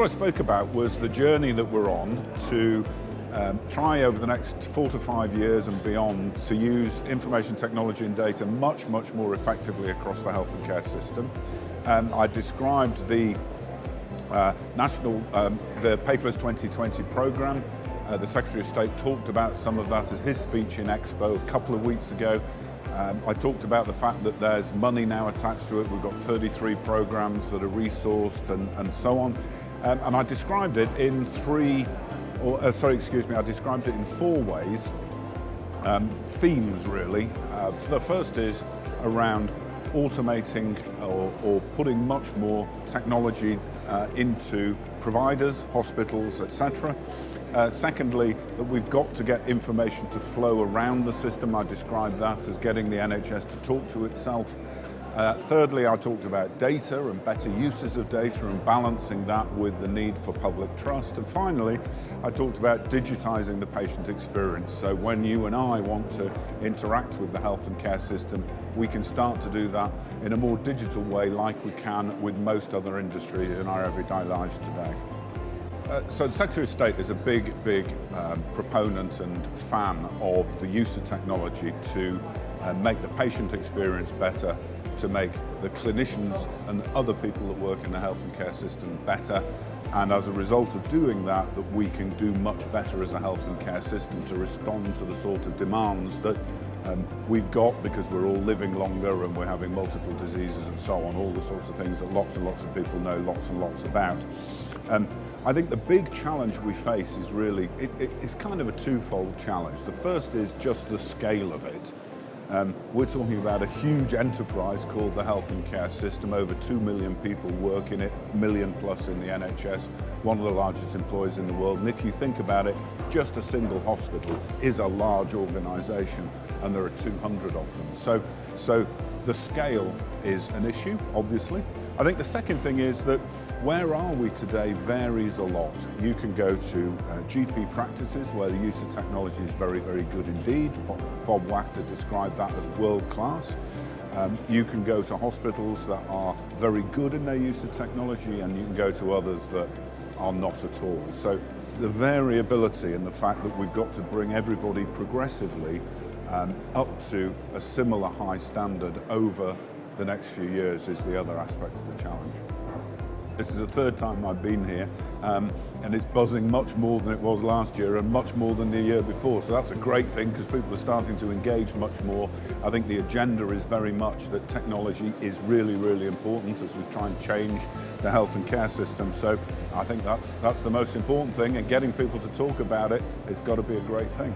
I spoke about was the journey that we're on to try over the next 4 to 5 years and beyond to use information technology and data much more effectively across the health and care system. I described the the Paperless 2020 program. The Secretary of State talked about some of that at his speech in Expo a couple of weeks ago. I talked about the fact that there's money now attached to it. We've got 33 programs that are resourced and so on. And I described it in I described it in 4 ways, themes really. The first is around automating or putting much more technology into providers, hospitals, etc. Secondly, that we've got to get information to flow around the system. I described that as getting the NHS to talk to itself. Thirdly, I talked about data and better uses of data and balancing that with the need for public trust. And finally, I talked about digitizing the patient experience. So when you and I want to interact with the health and care system, we can start to do that in a more digital way like we can with most other industries in our everyday lives today. So the Secretary of State is a big proponent and fan of the use of technology to make the patient experience better, to make the clinicians and other people that work in the health and care system better, and as a result of doing that, that we can do much better as a health and care system to respond to the sort of demands that we've got because we're all living longer and we're having multiple diseases and so on, all the sorts of things that lots and lots of people know lots and lots about. I think the big challenge we face is really, it's kind of a twofold challenge. The first is just the scale of it. We're talking about a huge enterprise called the health and care system. Over 2 million people work in it, million plus in the NHS, one of the largest employers in the world. And if you think about it, just a single hospital is a large organisation, and there are 200 of them. So the scale is an issue, obviously. I think the second thing is that where are we today varies a lot. You can go to GP practices where the use of technology is very good indeed. Bob Wachter described that as world class. You can go to hospitals that are very good in their use of technology, and you can go to others that are not at all. So the variability and the fact that we've got to bring everybody progressively up to a similar high standard over the next few years is the other aspect of the challenge. This is the 3rd time I've been here, and it's buzzing much more than it was last year and much more than the year before. So that's a great thing because people are starting to engage much more. I think the agenda is very much that technology is really important as we try and change the health and care system. So I think that's the most important thing, and getting people to talk about it has got to be a great thing.